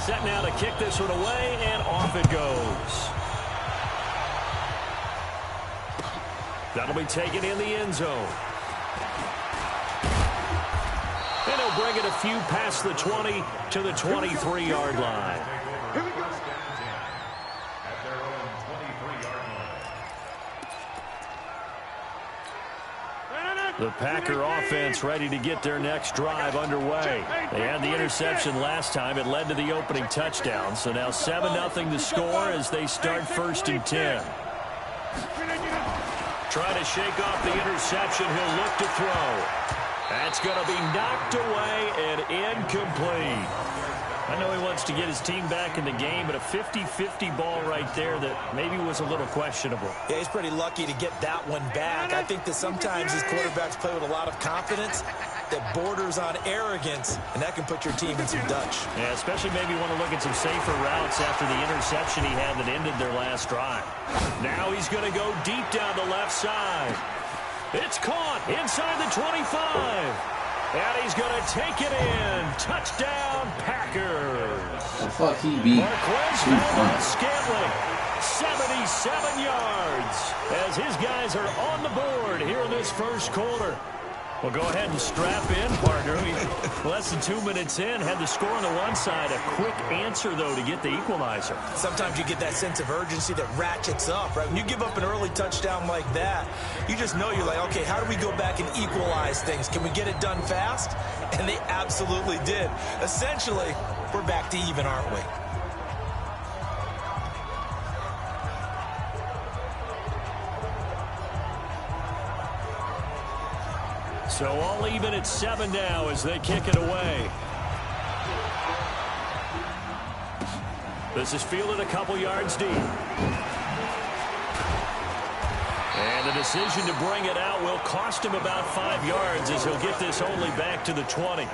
Set now to kick this one away, and off it goes. That'll be taken in the end zone. And he'll bring it a few past the 20 to the 23-yard line. Here we go. The Packer offense ready to get their next drive underway. They had the interception last time. It led to the opening touchdown. So now 7-0 to score as they start 1st and 10. Trying to shake off the interception. He'll look to throw. That's going to be knocked away and incomplete. I know he wants to get his team back in the game, but a 50-50 ball right there that maybe was a little questionable. Yeah, he's pretty lucky to get that one back. I think that sometimes these quarterbacks play with a lot of confidence that borders on arrogance, and that can put your team in some Dutch. Yeah, especially maybe want to look at some safer routes after the interception he had that ended their last drive. Now he's going to go deep down the left side. It's caught inside the 25. And he's going to take it in. Touchdown, Packers. The fuck he beat Scantling, 77 yards. As his guys are on the board here in this first quarter. Well, go ahead and strap in, partner. Less than 2 minutes in, had the score on the one side. A quick answer, though, to get the equalizer. Sometimes you get that sense of urgency that ratchets up, right? When you give up an early touchdown like that, you just know you're like, okay, how do we go back and equalize things? Can we get it done fast? And they absolutely did. Essentially, we're back to even, aren't we? So all even at 7 now as they kick it away. This is fielded a couple yards deep. And the decision to bring it out will cost him about 5 yards as he'll get this only back to the 20.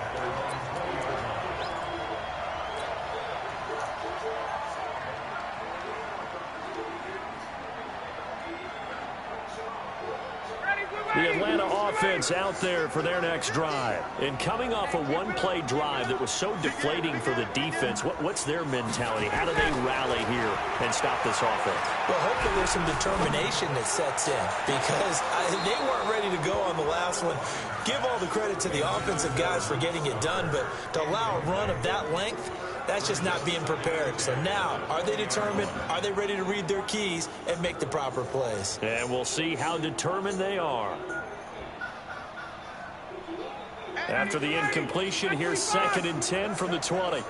The Atlanta offense out there for their next drive. And coming off a one-play drive that was so deflating for the defense, what's their mentality? How do they rally here and stop this offense? Well, hopefully there's some determination that sets in because they weren't ready to go on the last one. Give all the credit to the offensive guys for getting it done, but to allow a run of that length, that's just not being prepared. So now, are they determined? Are they ready to read their keys and make the proper plays? And we'll see how determined they are. After the incompletion, here's 2nd and 10 from the 20.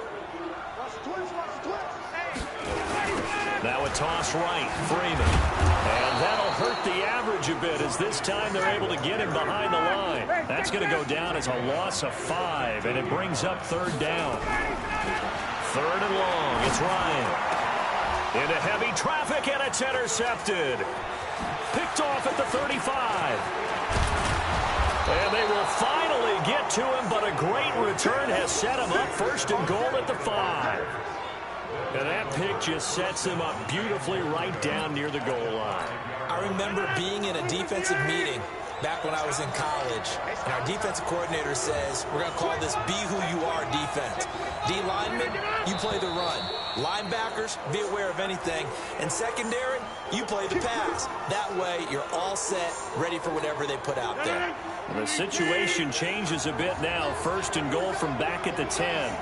Now a toss right, Freeman. And that'll hurt the average a bit as this time they're able to get him behind the line. That's going to go down as a loss of 5, and it brings up 3rd down. 3rd and long, it's Ryan. Into heavy traffic, and it's intercepted. Picked off at the 35. And they will finally get to him, but a great return has set him up 1st and goal at the 5. And that pick just sets him up beautifully right down near the goal line. I remember being in a defensive meeting back when I was in college, and our defensive coordinator says, we're going to call this be who you are defense. D linemen, you play the run. Linebackers, be aware of anything. And secondary, you play the pass. That way, you're all set, ready for whatever they put out there. The situation changes a bit now. 1st and goal from back at the 10.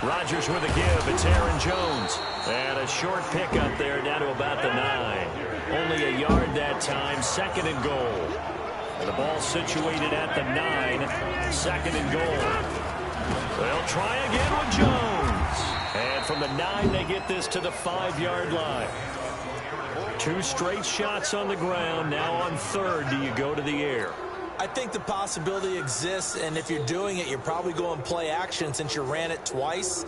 Rodgers with a give. It's Aaron Jones. And a short pick up there down to about the 9. Only a yard that time. 2nd and goal. And the ball situated at the 9. 2nd and goal. They'll try again with Jones. And from the 9, they get this to the 5-yard line. 2 straight shots on the ground. Now on 3rd, do you go to the air? I think the possibility exists, and if you're doing it, you're probably going play action since you ran it twice.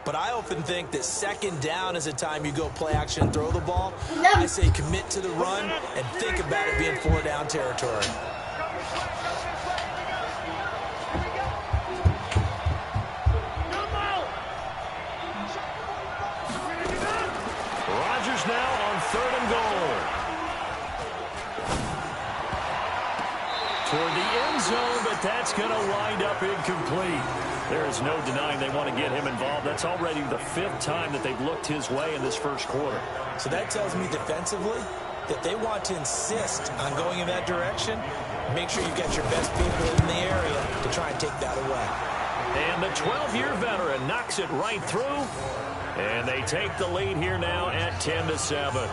But I often think that 2nd down is a time you go play action and throw the ball. I say commit to the run and think about it being 4-down territory. Rodgers now on 3rd and goal. toward the end zone, but that's going to wind up incomplete. There is no denying they want to get him involved. That's already the 5th time that they've looked his way in this first quarter. So that tells me defensively that they want to insist on going in that direction. Make sure you've got your best people in the area to try and take that away. And the 12-year veteran knocks it right through. And they take the lead here now at 10-7.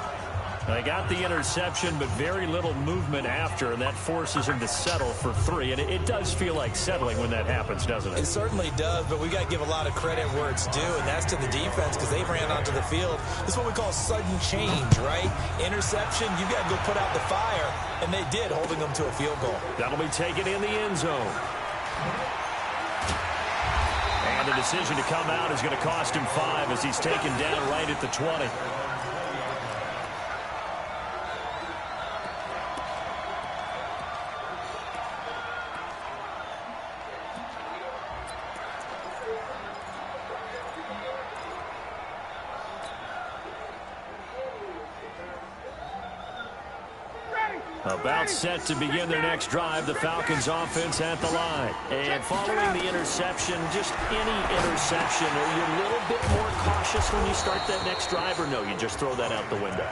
They got the interception, but very little movement after, and that forces him to settle for 3. And it does feel like settling when that happens, doesn't it? It certainly does, but we got to give a lot of credit where it's due, and that's to the defense because they ran onto the field. This is what we call sudden change, right? Interception, you got to go put out the fire, and they did, holding them to a field goal. That'll be taken in the end zone. And the decision to come out is going to cost him 5 as he's taken down right at the 20. About set to begin their next drive, the Falcons offense at the line. And following the interception, just any interception, are you a little bit more cautious when you start that next drive, or no, you just throw that out the window?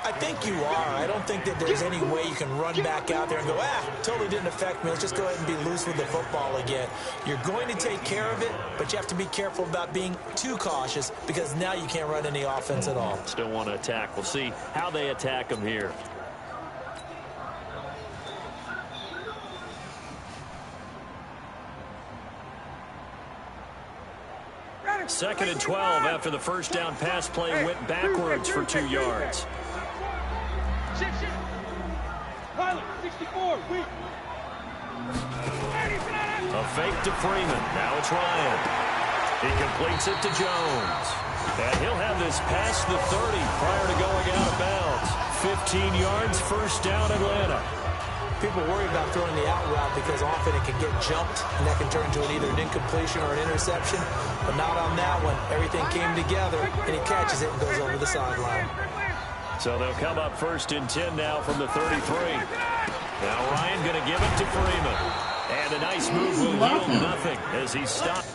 I think you are. I don't think that there's any way you can run back out there and go, totally didn't affect me. Let's just go ahead and be loose with the football again. You're going to take care of it, but you have to be careful about being too cautious because now you can't run any offense at all. Still want to attack. We'll see how they attack them here. Second and 12 after the first down pass play went backwards for 2 yards. A fake to Freeman. Now it's Ryan. He completes it to Jones. And he'll have this past the 30 prior to going out of bounds. 15 yards, first down Atlanta. People worry about throwing the out route because often it can get jumped, and that can turn into either an incompletion or an interception. But not on that one. Everything came together, and he catches it and goes over the sideline. So they'll come up first and 10 now from the 33. Now Ryan going to give it to Freeman. And a nice move will yield nothing as he stopped.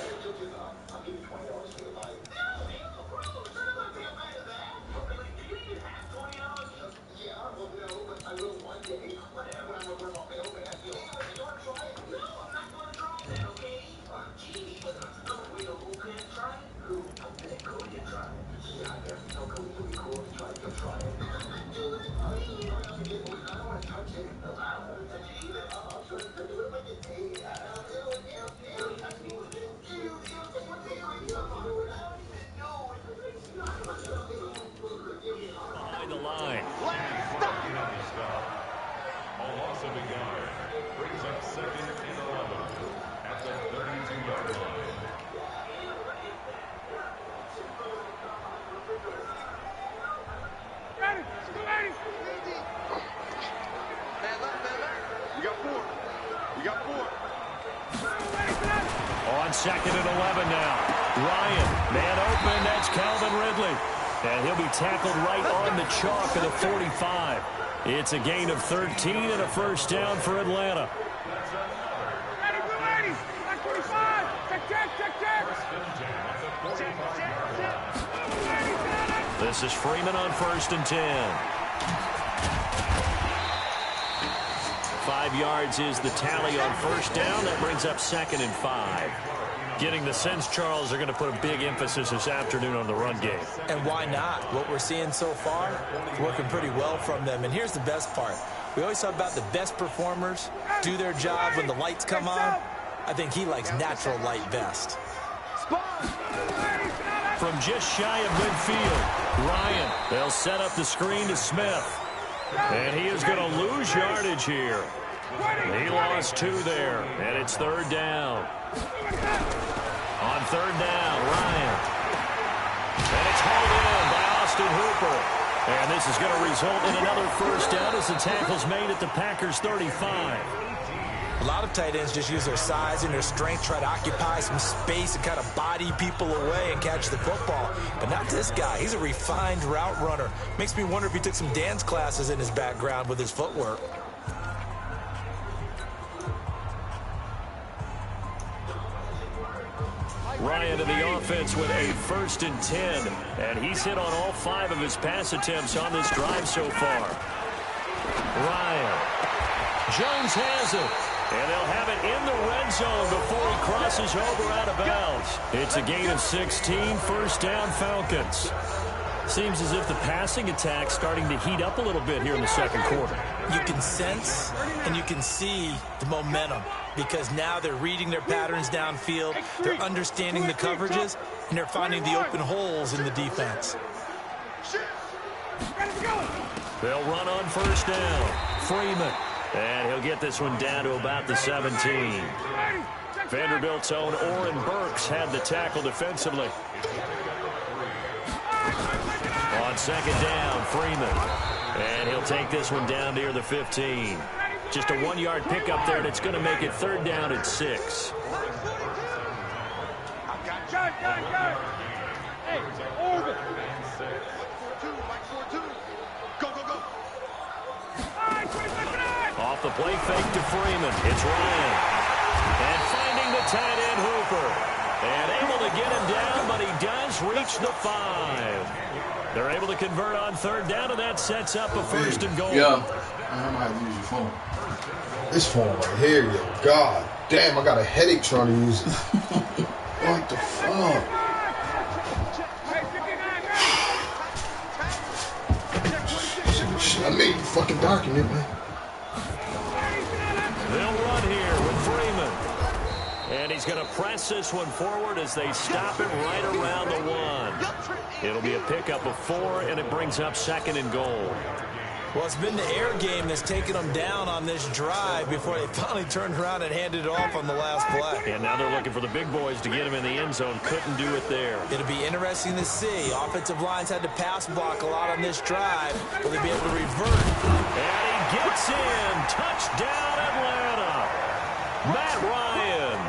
Second and 11 now. Ryan, man open, that's Calvin Ridley. And he'll be tackled right on the chalk of the 45. It's a gain of 13 and a first down for Atlanta. This is Freeman on first and 10. 5 yards is the tally on first down. That brings up second and 5. Getting the sense, Charles, are going to put a big emphasis this afternoon on the run game. And why not? What we're seeing so far is working pretty well from them. And here's the best part. We always talk about the best performers do their job when the lights come on. I think he likes natural light best. From just shy of midfield, Ryan, they'll set up the screen to Smith. And he is going to lose yardage here. He lost 2 there, and it's third down. On third down, Ryan. And it's hauled in by Austin Hooper. And this is going to result in another first down as the tackle's made at the Packers' 35. A lot of tight ends just use their size and their strength, try to occupy some space and kind of body people away and catch the football. But not this guy. He's a refined route runner. Makes me wonder if he took some dance classes in his background with his footwork. Ryan in the offense with a 1st and 10. And he's hit on all 5 of his pass attempts on this drive so far. Ryan. Jones has it. And they'll have it in the red zone before he crosses over out of bounds. It's a gain of 16, 1st down Falcons. Seems as if the passing attack's starting to heat up a little bit here in the second quarter. You can sense and you can see the momentum because now they're reading their patterns downfield, they're understanding the coverages, and they're finding the open holes in the defense. They'll run on 1st down. Freeman. And he'll get this one down to about the 17. Vanderbilt's own Oren Burks had the tackle defensively. On 2nd down, Freeman. And he'll take this one down near the 15. Just a 1-yard pickup there, and it's going to make it 3rd down at 6. Off the play fake to Freeman. It's Ryan. And finding the tight end Hooper. And able to get him down, but he does reach the 5. They're able to convert on 3rd down, and that sets up a 1st and goal. Yeah. I might have to use your phone. This phone right here, yo. God damn, I got a headache trying to use it. What the fuck? Shit, I made you fucking document, man. They'll run here with Freeman. And he's going to press this one forward as they stop it right around the 1. It'll be a pickup of 4, and it brings up 2nd and goal. Well, it's been the air game that's taken them down on this drive before they finally turned around and handed it off on the last play. And now they're looking for the big boys to get him in the end zone. Couldn't do it there. It'll be interesting to see. Offensive lines had to pass block a lot on this drive. Will they be able to revert? And he gets in. Touchdown, Atlanta. Matt Ryan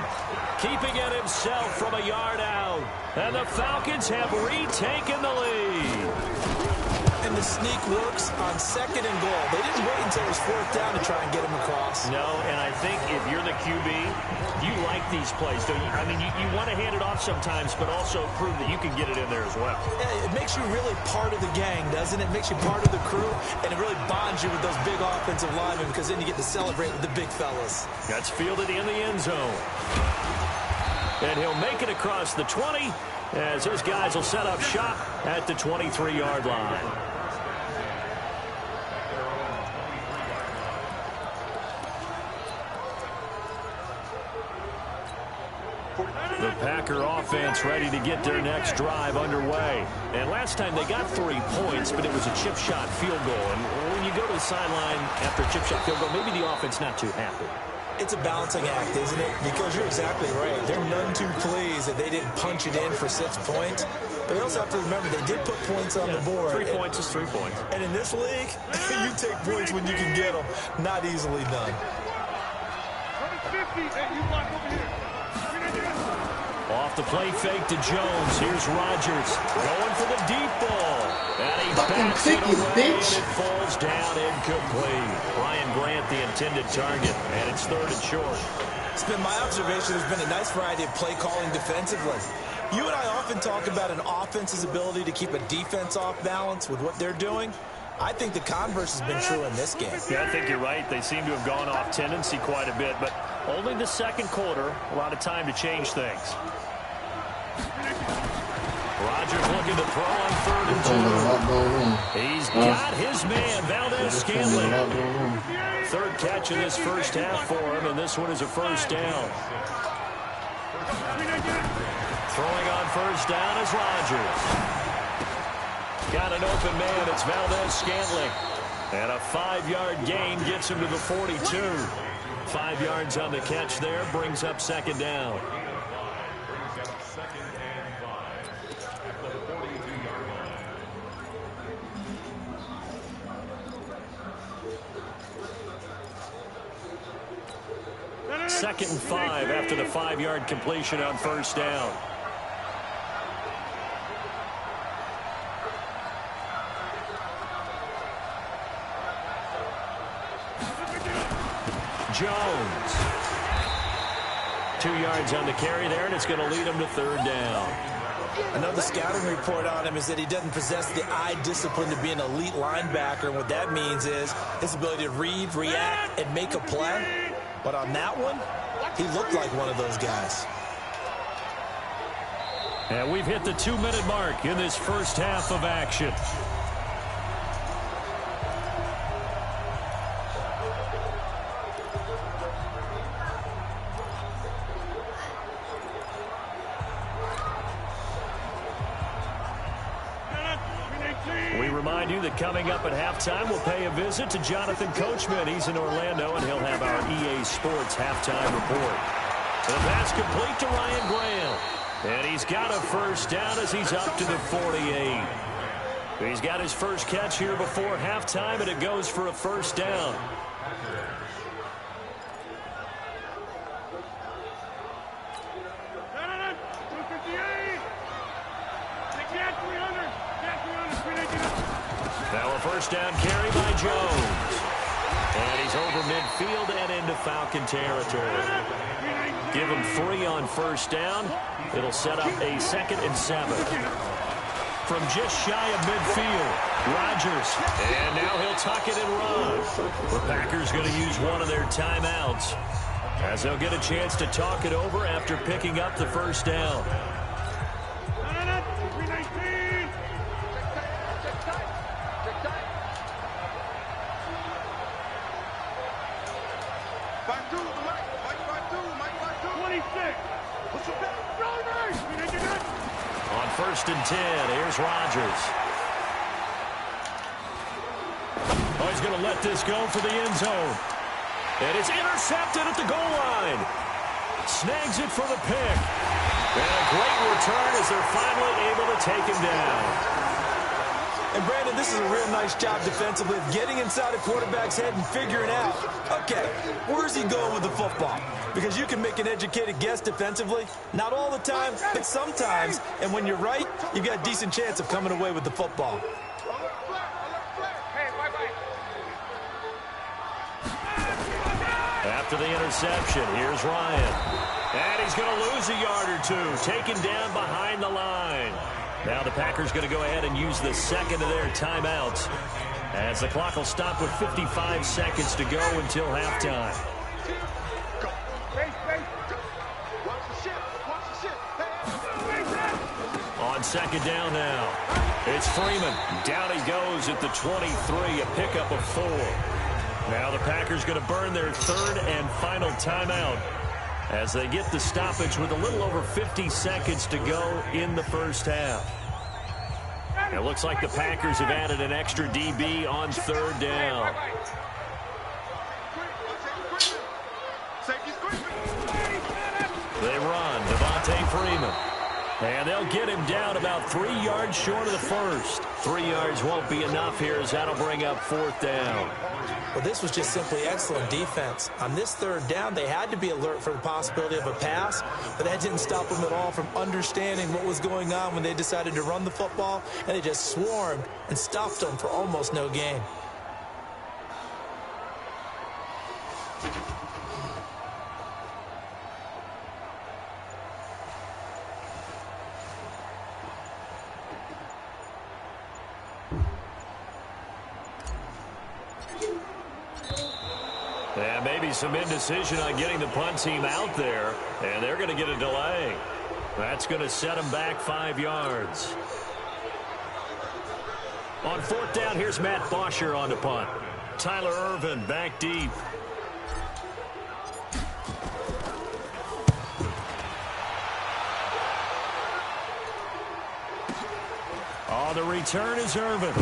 keeping it himself from a yard out. And the Falcons have retaken the lead. And the sneak works on 2nd and goal. They didn't wait until it was 4th down to try and get him across. No, and I think if you're the QB, you like these plays, don't you? I mean, you want to hand it off sometimes, but also prove that you can get it in there as well. Yeah, it makes you really part of the gang, doesn't it? It makes you part of the crew, and it really bonds you with those big offensive linemen because then you get to celebrate with the big fellas. That's fielded in the end zone. And he'll make it across the 20 as his guys will set up shop at the 23-yard line. The Packer offense ready to get their next drive underway. And last time they got 3 points, but it was a chip shot field goal. And when you go to the sideline after a chip shot field goal, maybe the offense not too happy. It's a balancing act, isn't it? Because you're exactly right. They're none too pleased that they didn't punch it in for 6 points. But you also have to remember they did put points on the board. 3 points is 3 points. And in this league, you take points when you can get them. Not easily done. Off the play fake to Jones. Here's Rodgers going for the deep ball. And he backs it away, and it falls down incomplete. Ryan Grant, the intended target, and it's 3rd and short. It's been my observation there's been a nice variety of play calling defensively. You and I often talk about an offense's ability to keep a defense off balance with what they're doing. I think the converse has been true in this game. Yeah, I think you're right. They seem to have gone off tendency quite a bit, but only the second quarter, a lot of time to change things. Rodgers looking to throw on 3rd and 2. He's got his man, Valdez-Scantling. 3rd catch of this first half for him, and this one is a 1st down. Throwing on 1st down is Rodgers. Got an open man, it's Valdez-Scantling. And a 5-yard gain gets him to the 42. 5 yards on the catch there, brings up 2nd down. Second and 5 after the 5-yard completion on 1st down. Jones 2 yards on the carry there, and it's going to lead him to 3rd down. Another scouting report on him is that he doesn't possess the eye discipline to be an elite linebacker. And what that means is his ability to read, react, and make a play. But on that one, he looked like one of those guys. And we've hit the 2-minute mark in this first half of action. We remind you that coming up at halftime, we'll pay a visit to Jonathan Coachman. He's in Orlando, and he'll have our EA Sports halftime report. The pass complete to Ryan Graham. And he's got a first down as he's up to the 48. He's got his first catch here before halftime, and it goes for a first down. Now a first down carry by Jones. And he's over midfield and into Falcon territory. Give him 3 on first down. It'll set up a 2nd and 7. From just shy of midfield, Rodgers. And now he'll tuck it and run. The Packers going to use one of their timeouts, as they'll get a chance to talk it over after picking up the first down. On 1st and 10, here's Rodgers. Oh, he's going to let this go for the end zone. And it's intercepted at the goal line. Snags it for the pick. And a great return as they're finally able to take him down. And, Brandon, this is a real nice job defensively of getting inside a quarterback's head and figuring out, okay, where's he going with the football? Because you can make an educated guess defensively. Not all the time, but sometimes. And when you're right, you've got a decent chance of coming away with the football. After the interception, here's Ryan. And he's going to lose a yard or 2, taken down behind the line. Now the Packers going to go ahead and use the 2nd of their timeouts, as the clock will stop with 55 seconds to go until halftime. On 2nd down now, it's Freeman. Down he goes at the 23, a pickup of 4. Now the Packers going to burn their 3rd and final timeout, as they get the stoppage with a little over 50 seconds to go in the first half. It looks like the Packers have added an extra DB on 3rd down. They run, Devontae Freeman. And they'll get him down about 3 yards short of the first. 3 yards won't be enough here, as that'll bring up 4th down. Well, this was just simply excellent defense. On this 3rd down, they had to be alert for the possibility of a pass, but that didn't stop them at all from understanding what was going on when they decided to run the football, and they just swarmed and stuffed them for almost no gain. And maybe some indecision on getting the punt team out there, and they're going to get a delay. That's going to set them back 5 yards. On 4th down, here's Matt Bosher on the punt. Tyler Ervin back deep. On the return is Ervin.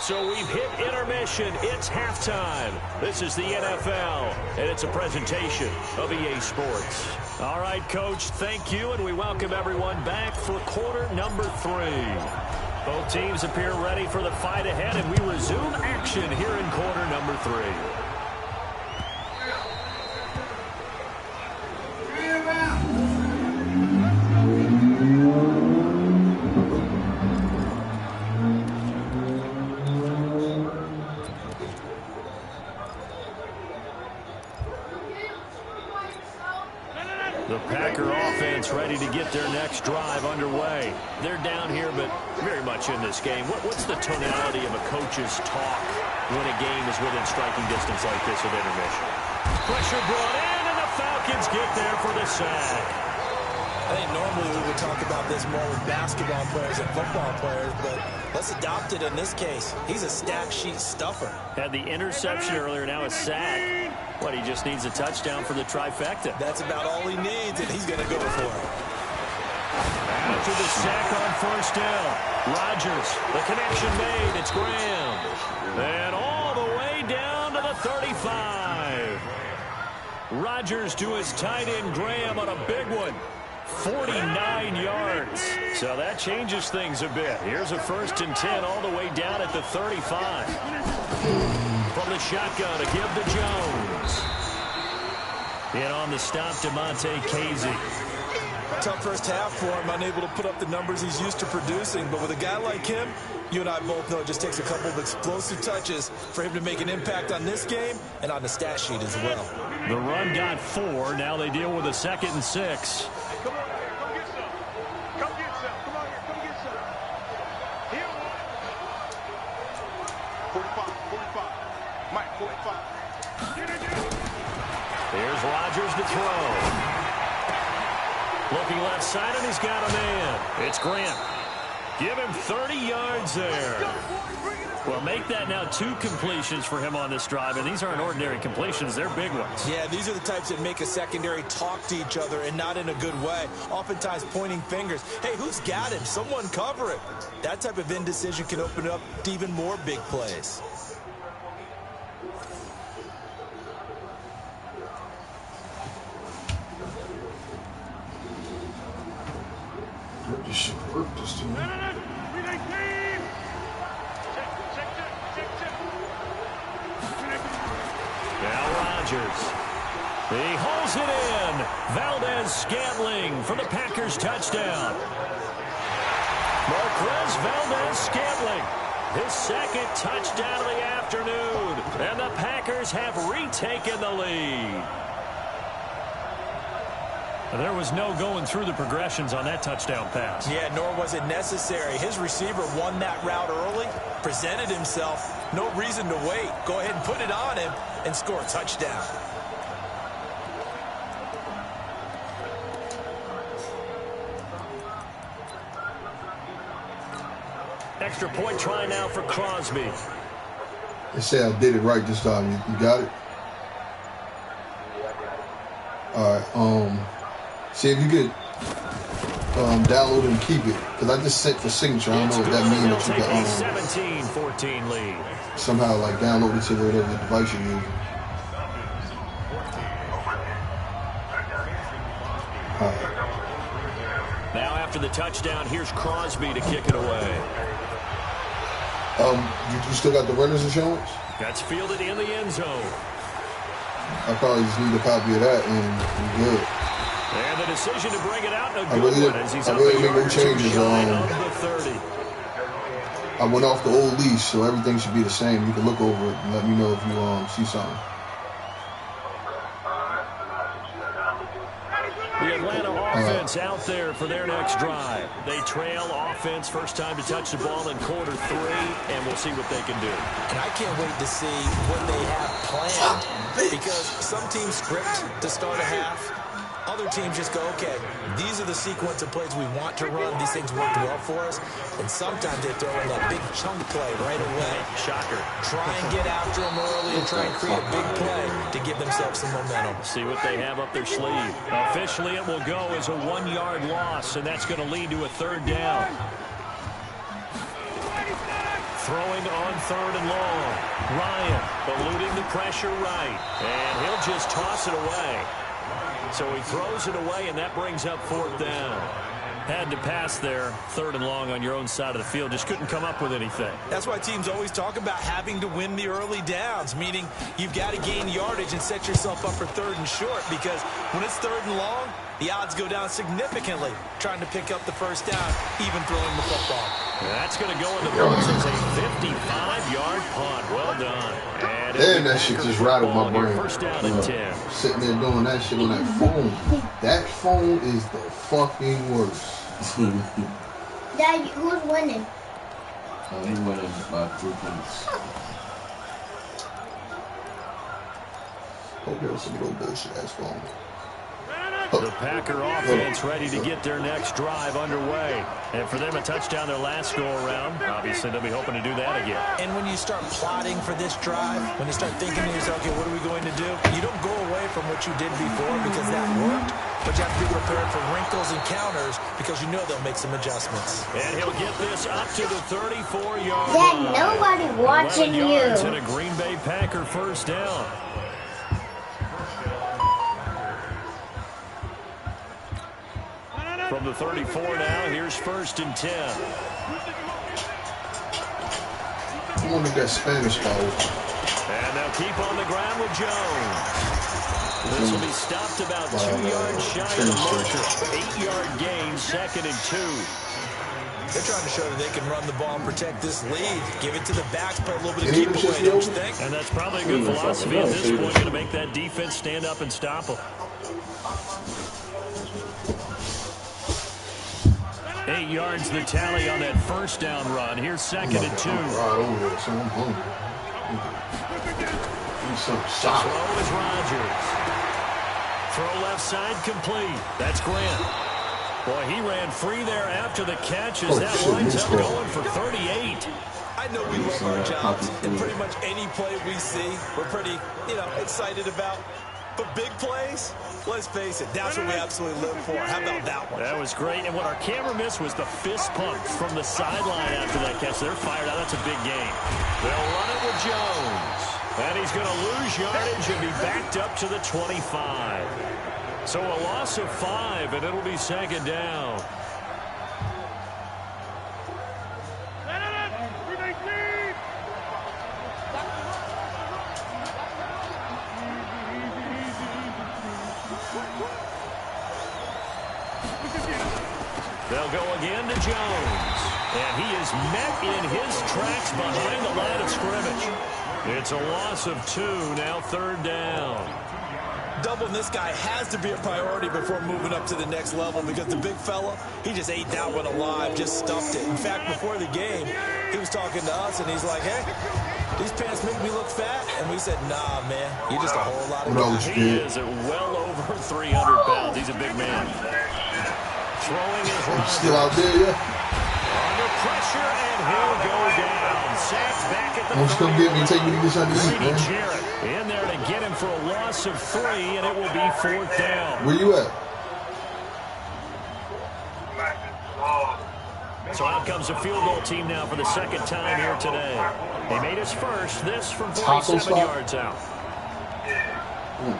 So we've hit intermission. It's halftime. This is the NFL, and it's a presentation of EA Sports. All right, Coach, thank you, and we welcome everyone back for quarter number 3. Both teams appear ready for the fight ahead, and we resume action here in quarter number 3. offense ready to get their next drive underway. They're down here, but very much in this game. What's the tonality of a coach's talk when a game is within striking distance like this at intermission? Pressure brought in, and the Falcons get there for the sack. I think normally we would talk about this more with basketball players and football players, but let's adopt it in this case. He's a stat sheet stuffer. Had the interception earlier, now a sack. But he just needs a touchdown for the trifecta. That's about all he needs, and he's going to go for it. After the sack on first down, Rodgers, the connection made. It's Graham. And all the way down to the 35. Rodgers to his tight end, Graham, on a big one. 49 yards. So that changes things a bit. Here's a 1st and 10 all the way down at the 35. From the shotgun to give to Jones. And on the stop, DeMonte Casey. Tough first half for him, unable to put up the numbers he's used to producing. But with a guy like him, you and I both know it just takes a couple of explosive touches for him to make an impact on this game and on the stat sheet as well. The run got 4. Now they deal with a 2nd and 6. Come on here, come get some. Come get some. Come on here, come get some. Here. 45, 45. Mike, 45. Here's Rodgers to throw. Looking left side, and he's got a man. It's Grant. Give him 30 yards there. Well, make that now 2 completions for him on this drive, and these aren't ordinary completions. They're big ones. Yeah, these are the types that make a secondary talk to each other, and not in a good way. Oftentimes pointing fingers. Hey, who's got him? Someone cover it. That type of indecision can open up to even more big plays. This should work this time. Now Rodgers. He holds it in. Valdez-Scantling for the Packers touchdown. Marquez Valdez-Scantling, his 2nd touchdown of the afternoon. And the Packers have retaken the lead. There was no going through the progressions on that touchdown pass. Yeah, nor was it necessary. His receiver won that route early, presented himself. No reason to wait. Go ahead and put it on him and score a touchdown. Extra point try now for Crosby. They say I did it right this time. You got it? All right. See if you could download and keep it, because I just set for signature. I don't know if that means that you can 17-14 lead. Somehow like download it to whatever device you're using. Now after the touchdown, here's Crosby to kick it away. You still got the runner's insurance? That's fielded in the end zone. I probably just need a copy of that and we're good. And the decision to bring it out in a good one as he's I up really a didn't yard make or no two changes. shy of the 30. I went off the old lease, so everything should be the same. You can look over it and let me know if you see something. The Atlanta offense out there for their next drive. They trail offense, first time to touch the ball in quarter 3, and we'll see what they can do. And I can't wait to see what they have planned, because some teams script to start a half. Other teams just go, okay, these are the sequence of plays we want to run. These things worked well for us. And sometimes they throw in that big chunk play right away. Shocker. Try and get after them early and try and create a big play to give themselves some momentum. See what they have up their sleeve. Officially, it will go as a 1-yard loss, and that's going to lead to a 3rd down. Throwing on 3rd and long. Ryan eluding the pressure right. And he'll just toss it away. So he throws it away, and that brings up 4th down. Had to pass there, 3rd and long on your own side of the field. Just couldn't come up with anything. That's why teams always talk about having to win the early downs, meaning you've got to gain yardage and set yourself up for 3rd and short, because when it's 3rd and long, the odds go down significantly trying to pick up the 1st down, even throwing the football. That's going to go in the books as a 55-yard punt. Well done. And damn, that shit just rattled my brain. First down and 10. Sitting there doing that shit on that phone. That phone is the fucking worst. Dad, who's winning? He's winning by 3 points. Hope there's some little bullshit ass phone. The Packer offense ready to get their next drive underway. And for them, a touchdown their last go-around. Obviously, they'll be hoping to do that again. And when you start plotting for this drive, when you start thinking to yourself, okay, what are we going to do? You don't go away from what you did before because that worked, but you have to be prepared for wrinkles and counters because you know they'll make some adjustments. And he'll get this up to the 34-yard Dad, line. nobody watching 11 yards you. and a Green Bay Packer first down. From the 34 now, here's first and 10. I wanted that Spanish ball. And they'll keep on the ground with Jones. This will be stopped about 2 yards shy of the marker. 8-yard gain, second and 2. They're trying to show that they can run the ball and protect this lead. Give it to the backs, play a little bit of keep away, don't you think? And that's probably a good philosophy at this point, to make that defense stand up and stop them. 8 yards the tally on that first down run. Here's second and 2. Right over here, so I'm hungry. Some shot. Throw is Rodgers. Throw left side complete. That's Grant. Boy, he ran free there after the catch as that lines up going for 38. I know we love our jobs, and pretty much any play we see, we're pretty, excited about. But big plays, let's face it, that's what we absolutely live for. How about that one? That was great. And what our camera missed was the fist pump from the sideline after that catch. They're fired out. That's a big game. They'll run it with Jones. And he's going to lose yardage and be backed up to the 25. So a loss of 5, and it'll be second down. They'll go again to Jones. And he is met in his tracks behind the line of scrimmage. It's a loss of 2, now third down. Doubling this guy has to be a priority before moving up to the next level because the big fella, he just ate that one alive, just stuffed it. In fact, before the game, he was talking to us, and he's like, hey, these pants make me look fat. And we said, nah, man, you're just a whole lot of guys. He is well over 300 pounds. He's a big man. Throwing his run. Still out there, yeah? Under pressure, and he'll go down. Sacked back at the 30. Don't come get me, take me to get something to eat, man. Jarrett in there to get him for a loss of 3, and it will be fourth down. Where you at? So out comes the field goal team now for the second time here today. They made us first. This from 47 yards out.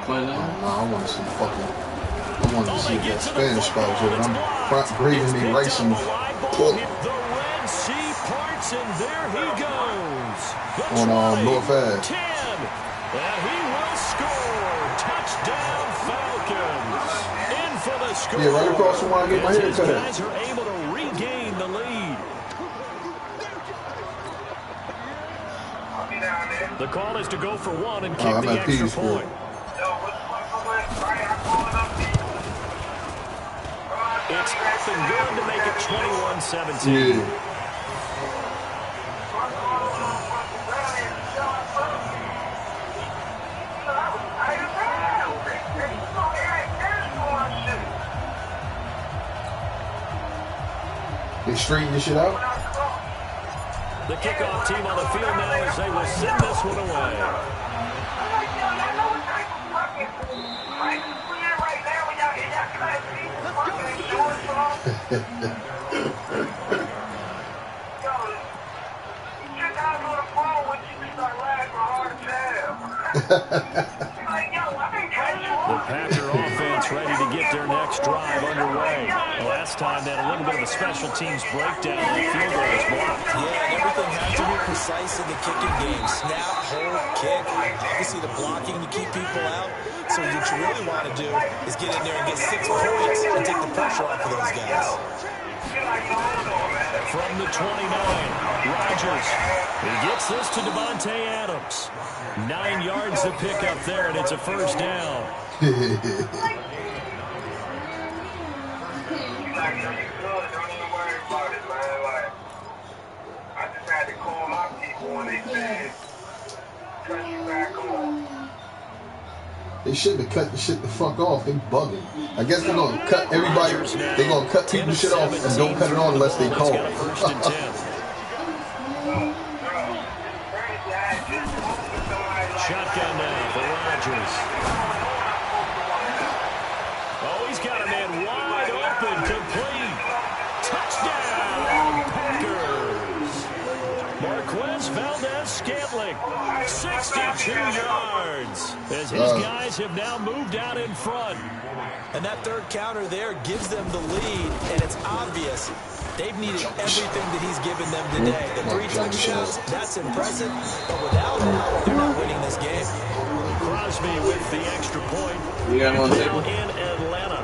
Play that? I want to see fucking... I wanted to see that Spanish spot here. I'm breathing me right some pork. The Red Sea parts, and there he goes. On North Ave. 10, and he will score. Touchdown Falcons. In for the score. Yeah, right across from where I get my hair These cut. guys are able to regain the lead. The call is to go for 1 and kick the extra point. It's up and good to make it 21-17. Yeah. They straighten this shit out? The kickoff team on the field now as they will send this one away. The Packer offense ready to get their next drive underway. Last time they had a little bit of a special teams breakdown. The field goal was blocked. Yeah, and everything has to be precise in the kicking game. Snap, hold, kick. Obviously the blocking to keep people out. So what you really want to do is get in there and get 6 points and take the pressure off of those guys. From the 29, Rodgers. He gets this to Devontae Adams. 9 yards to pick up there, and it's a first down. I just had to call my people when they said, cut you back on. They shouldn't have cut the shit the fuck off. They bugging. I guess they're gonna cut everybody. They're gonna cut people shit off and don't cut it on unless they call it. Shotgun now for Rodgers. Oh, he's got a man wide open, complete. Touchdown, Packers. Marquez Valdez-Scantling, 62 yards. As his guys have now moved out in front. And that third counter there gives them the lead, and it's obvious they've needed everything that he's given them today. The 3 touchdowns, that's impressive, but without him, they're not winning this game. Crosby with the extra point. Now in Atlanta.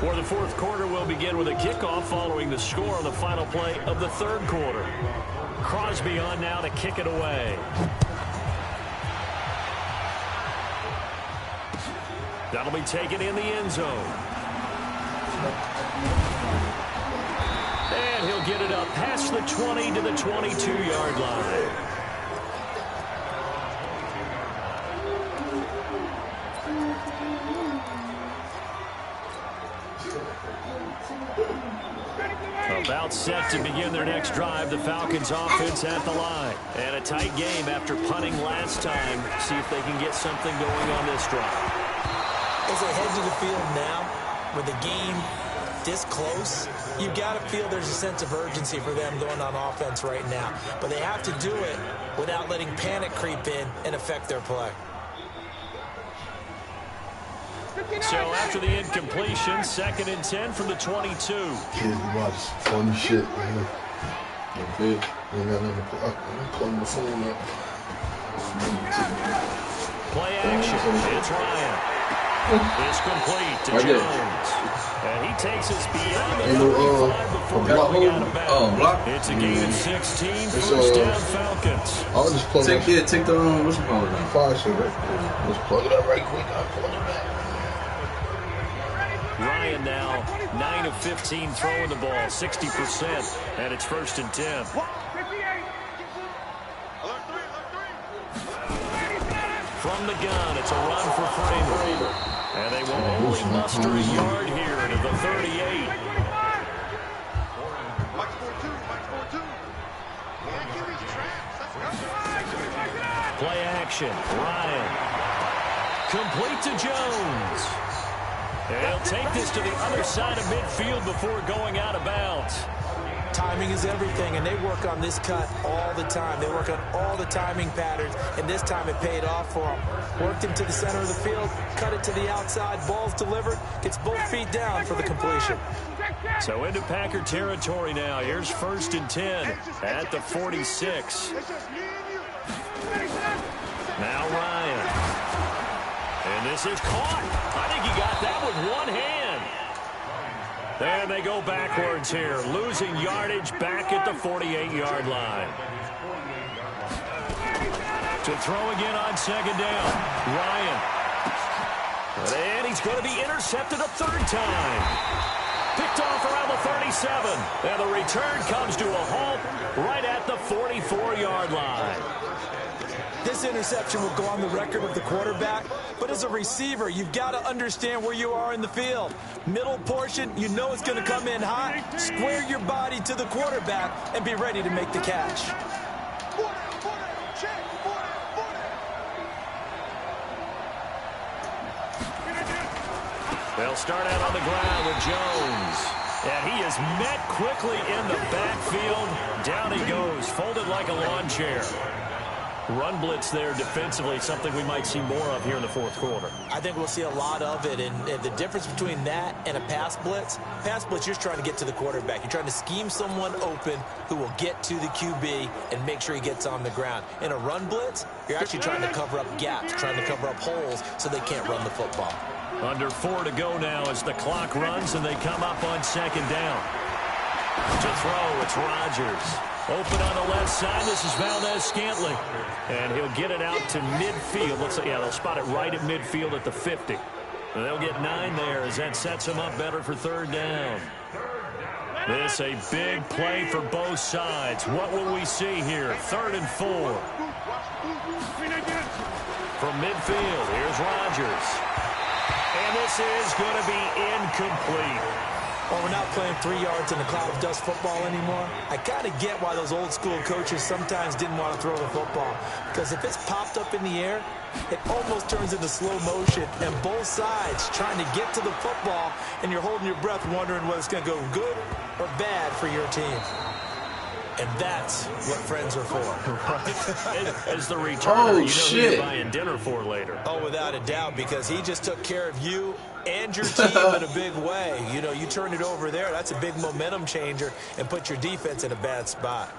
For the fourth quarter, we'll begin with a kickoff following the score on the final play of the third quarter. Crosby on now to kick it away. That'll be taken in the end zone. And he'll get it up past the 20 to the 22-yard line. About set to begin their next drive. The Falcons offense at the line. And a tight game after punting last time. See if they can get something going on this drive. As they head to the field now, with the game this close, you've got to feel there's a sense of urgency for them going on offense right now. But they have to do it without letting panic creep in and affect their play. So after the incompletion, 2nd and 10 from the 22. Kids watch funny shit, man. Okay. You got nothing to play. I'm pulling my phone up. Play action. It's Ryan. It's complete to Jones. And he takes us beyond the 35 before going out of bounds. Block. It's a gain of 16, first down Falcons. I'll just plug Take the what's it called now? fire shit right there. Let's plug it up right quick. I'll plug it back. Ryan now 9 of 15 throwing the ball, 60%, and it's 1st and 10. From the gun, it's a run for Freeman. And they will only muster a yard here into the 38. Play action, Ryan. Complete to Jones. And he'll take this to the other side of midfield before going out of bounds. Timing is everything, and they work on this cut all the time. They work on all the timing patterns, and this time it paid off for them. Worked him to the center of the field, cut it to the outside, ball's delivered, gets both feet down for the completion. So into Packer territory now. Here's 1st and 10 at the 46. Now Ryan. And this is caught. I think he got that with one hand. And they go backwards here, losing yardage back at the 48-yard line. To throw again on 2nd down, Ryan. And he's going to be intercepted a 3rd time. Picked off around the 37. And the return comes to a halt right at the 44-yard line. This interception will go on the record of the quarterback, but as a receiver, you've got to understand where you are in the field. Middle portion, you know it's going to come in hot. Square your body to the quarterback and be ready to make the catch. They'll start out on the ground with Jones. And he is met quickly in the backfield. Down he goes, folded like a lawn chair. Run blitz there defensively, something we might see more of here in the fourth quarter. I think we'll see a lot of it, and the difference between that and a pass blitz, you're trying to get to the quarterback. You're trying to scheme someone open who will get to the QB and make sure he gets on the ground. In a run blitz, you're actually trying to cover up gaps, trying to cover up holes so they can't run the football. Under 4 to go now as the clock runs and they come up on 2nd down. To throw, it's Rodgers. Open on the left side. This is Valdez-Scantling. And he'll get it out to midfield. Looks like, yeah, they'll spot it right at midfield at the 50. And they'll get 9 there as that sets them up better for 3rd down. This a big play for both sides. What will we see here? 3rd and 4. From midfield, here's Rodgers. And this is going to be incomplete. Well, we're not playing 3 yards in a cloud of dust football anymore. I kind of get why those old school coaches sometimes didn't want to throw the football. Because if it's popped up in the air, it almost turns into slow motion. And both sides trying to get to the football, and you're holding your breath wondering whether it's going to go good or bad for your team. And that's what friends are for. As the returner, you know shit. who you're buying dinner for later. Oh, without a doubt, because he just took care of you and your team in a big way. You know, you turn it over there, that's a big momentum changer and put your defense in a bad spot.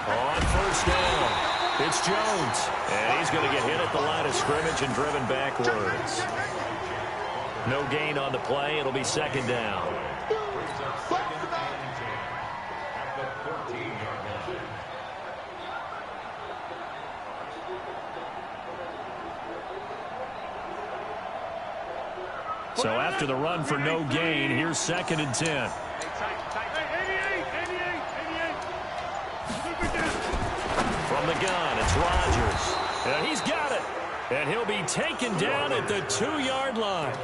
On 1st down, it's Jones. And he's going to get hit at the line of scrimmage and driven backwards. No gain on the play. It'll be 2nd down. So after the run for no gain, here's 2nd and 10. From the gun, it's Rodgers. And he's got it. And he'll be taken down at the 2-yard line.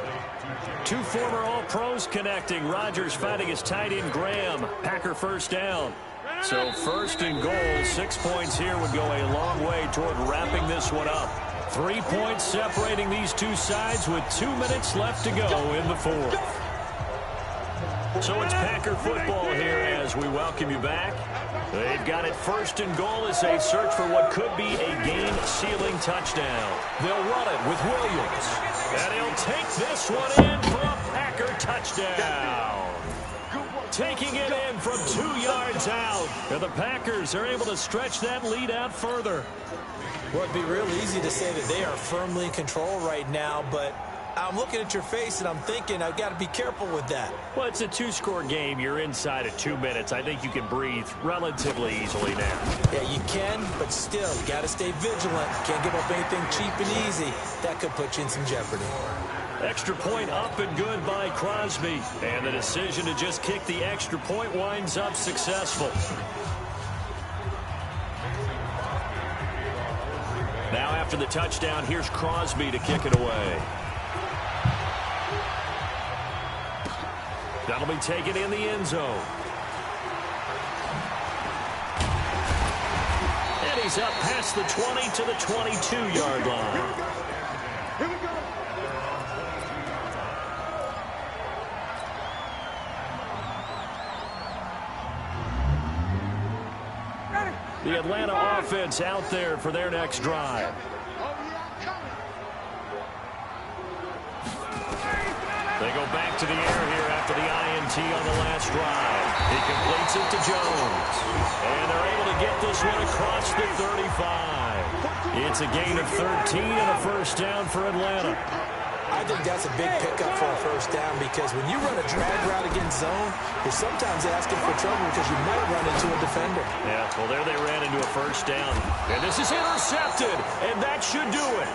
2 former All-Pros connecting. Rodgers fighting his tight end, Graham. Packer 1st down. So 1st and goal, 6 points here would go a long way toward wrapping this one up. 3 points separating these two sides with 2 minutes left to go in the 4th. So it's Packer football here as we welcome you back. They've got it 1st and goal as they search for what could be a game-sealing touchdown. They'll run it with Williams. And he'll take this one in for a Packer touchdown. Taking it in from 2 yards out. And the Packers are able to stretch that lead out further. Well, it'd be real easy to say that they are firmly in control right now, but I'm looking at your face and I'm thinking I've got to be careful with that. Well, it's a 2-score game. You're inside of 2 minutes. I think you can breathe relatively easily now. Yeah, you can, but still, you got to stay vigilant. Can't give up anything cheap and easy. That could put you in some jeopardy. Extra point up and good by Crosby. And the decision to just kick the extra point winds up successful. Now after the touchdown, here's Crosby to kick it away. That'll be taken in the end zone. And he's up past the 20 to the 22-yard line. Here we go. The Atlanta offense out there for their next drive. They go back to the air here after the INT on the last drive. He completes it to Jones. And they're able to get this one across the 35. It's a gain of 13 and a 1st down for Atlanta. I think that's a big pickup for a 1st down because when you run a drag route against zone, you're sometimes asking for trouble because you might run into a defender. Yeah, well, there they ran into a 1st down. And this is intercepted, and that should do it.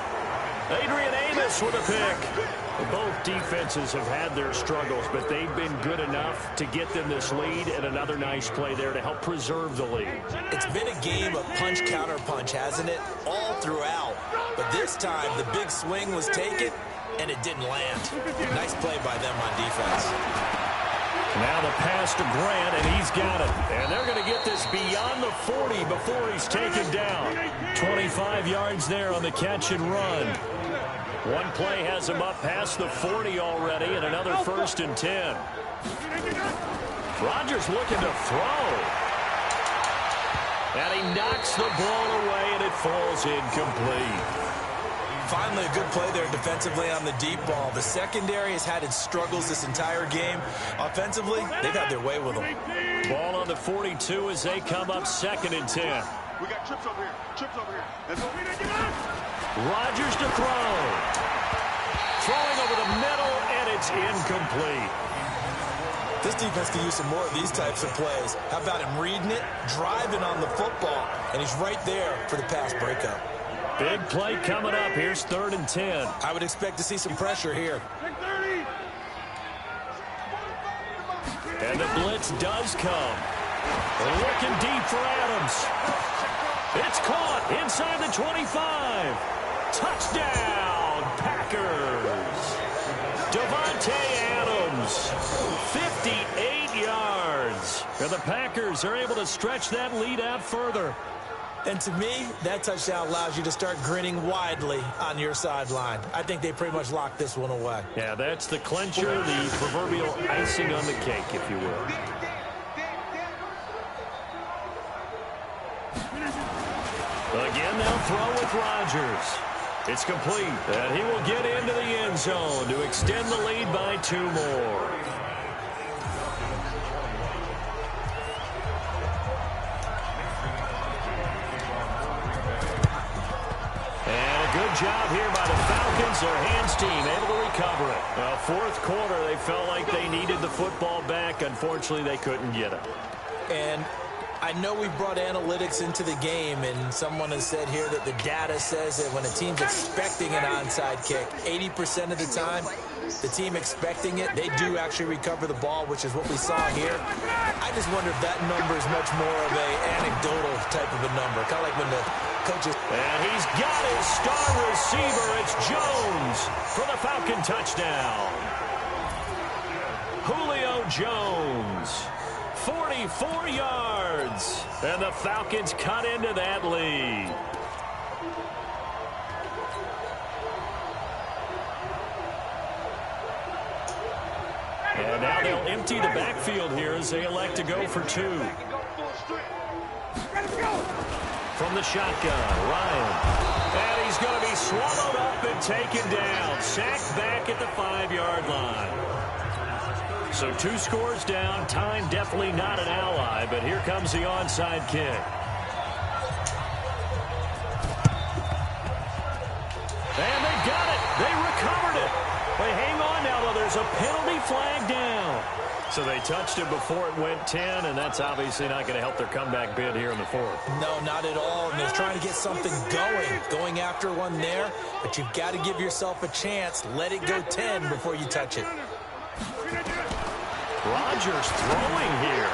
Adrian Amos with a pick. Both defenses have had their struggles, but they've been good enough to get them this lead, and another nice play there to help preserve the lead. It's been a game of punch-counter-punch, hasn't it? All throughout. But this time, the big swing was taken, and it didn't land. Nice play by them on defense. Now the pass to Grant, and he's got it. And they're going to get this beyond the 40 before he's taken down. 25 yards there on the catch and run. One play has him up past the 40 already, and another 1st and 10. Rodgers looking to throw. And he knocks the ball away, and it falls incomplete. Finally, a good play there defensively on the deep ball. The secondary has had its struggles this entire game. Offensively, they've had their way with them. Ball on the 42 as they come up 2nd and 10. We got trips over here. Trips over here. Let's go. Rodgers to throw. Throwing over the middle, and it's incomplete. This defense can use some more of these types of plays. How about him reading it, driving on the football, and he's right there for the pass breakup. Big play coming up. Here's 3rd and 10. I would expect to see some pressure here. And the blitz does come. Looking deep for Adams. It's caught inside the 25. Touchdown, Packers. Davante Adams, 58 yards. And the Packers are able to stretch that lead out further. And to me, that touchdown allows you to start grinning widely on your sideline. I think they pretty much locked this one away. Yeah, that's the clincher, the proverbial icing on the cake, if you will. Again, they'll throw with Rodgers. It's complete, and he will get into the end zone to extend the lead by 2 more. Good job here by the Falcons. Their hands team able to recover it. Well, 4th quarter, they felt like they needed the football back. Unfortunately, they couldn't get it. And I know we brought analytics into the game, and someone has said here that the data says that when a team's expecting an onside kick, 80% of the time, the team expecting it, they do actually recover the ball, which is what we saw here. I just wonder if that number is much more of an anecdotal type of a number, kind of like when the coaches... And he's got his star receiver. It's Jones for the Falcon touchdown. Julio Jones, 44 yards. And the Falcons cut into that lead. And now they'll empty the backfield here as they elect to go for 2. From the shotgun, Ryan. And he's going to be swallowed up and taken down. Sacked back at the 5-yard line. So 2 scores down. Time definitely not an ally, but here comes the onside kick. And they got it. They recovered it. They hang on now, though. There's a penalty flag down. So they touched it before it went 10, and that's obviously not going to help their comeback bid here in the 4th. No, not at all. And they're trying to get something going after one there. But you've got to give yourself a chance. Let it go 10 before you touch it. Rodgers throwing here.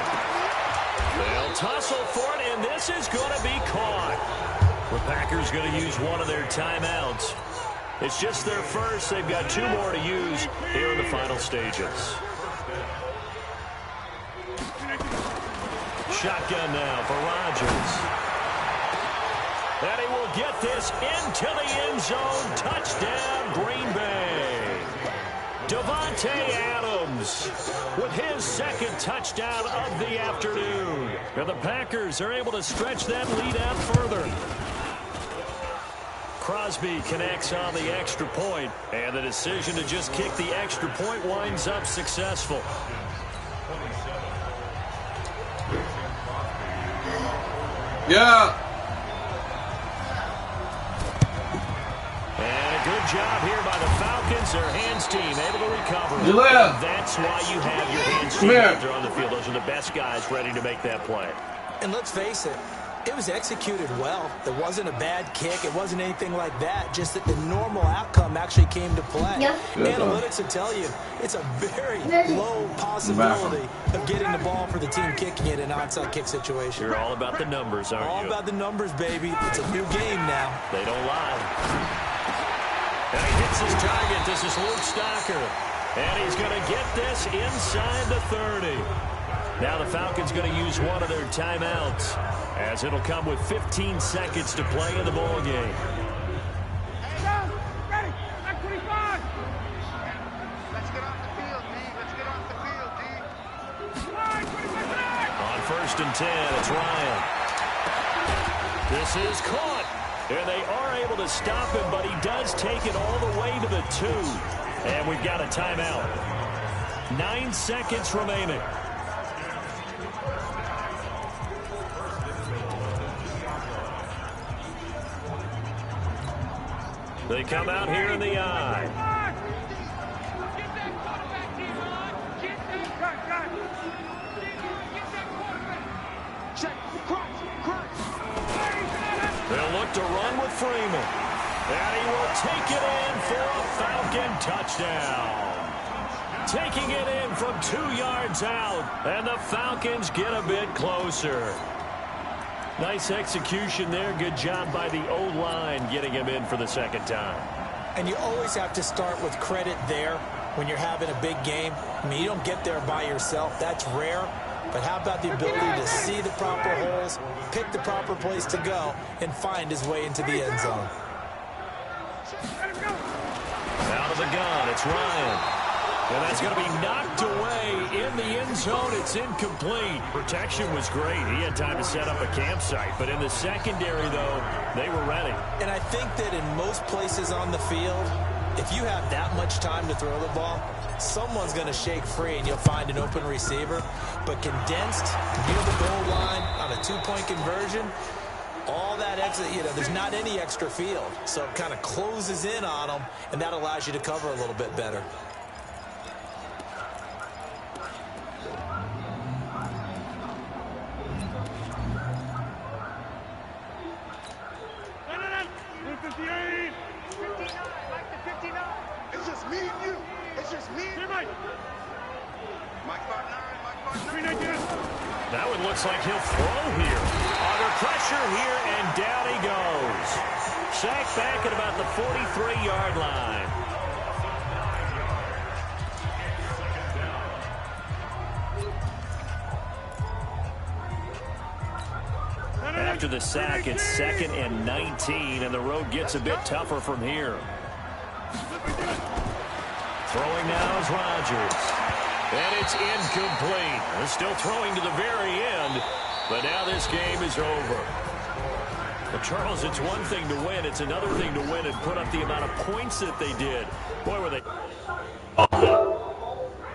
They'll tussle for it, and this is going to be caught. The Packers going to use one of their timeouts. It's just their first. They've got 2 more to use here in the final stages. Shotgun now for Rodgers. And he will get this into the end zone. Touchdown, Green Bay. Davante Adams with his 2nd touchdown of the afternoon. And the Packers are able to stretch that lead out further. Crosby connects on the extra point, and the decision to just kick the extra point winds up successful. Yeah. And a good job here by the Falcons. Their hands team able to recover. That's why you have your hands team out there on the field. Those are the best guys ready to make that play. And let's face it, it was executed well. There wasn't a bad kick. It wasn't anything like that. Just that the normal outcome actually came to play. Yep. Analytics will tell you it's a very low possibility of getting the ball for the team kicking it in an onside kick situation. You're all about the numbers, aren't you? All about the numbers, baby. It's a new game now. They don't lie. And he hits his target. This is Luke Stocker. And he's going to get this inside the 30. Now the Falcons going to use one of their timeouts, as it'll come with 15 seconds to play in the ball game. Ready. 25. Let's get off the field, D. Let's get off the field, D. On 1st and 10, it's Ryan. This is caught. And they are able to stop him, but he does take it all the way to the 2. And we've got a timeout. 9 seconds remaining. They come out here in the I. They'll look to run with Freeman. And he will take it in for a Falcon touchdown. Taking it in from 2 yards out. And the Falcons get a bit closer. Nice execution there. Good job by the O-line getting him in for the second time. And you always have to start with credit there when you're having a big game. I mean, you don't get there by yourself. That's rare. But how about the ability to see the proper holes, pick the proper place to go, and find his way into the end zone? Out of the gun, it's Ryan. And that's going to be knocked away in the end zone. It's incomplete. Protection was great. He had time to set up a campsite. But in the secondary, though, they were ready. And I think that in most places on the field, if you have that much time to throw the ball, someone's going to shake free and you'll find an open receiver. But condensed near the goal line on a two-point conversion, all that extra, there's not any extra field. So it kind of closes in on them, and that allows you to cover a little bit better. It's just me and you. It's just me and Mike. Mike 5'9", That one looks like he'll throw here. Under pressure here, and down he goes. Sacked back at about the 43-yard line. After the sack, it's 2nd and 19, and the road gets a bit tougher from here. Throwing now is Rodgers. And it's incomplete. They're still throwing to the very end, but now this game is over. Well, Charles, it's one thing to win. It's another thing to win and put up the amount of points that they did. Boy, were they...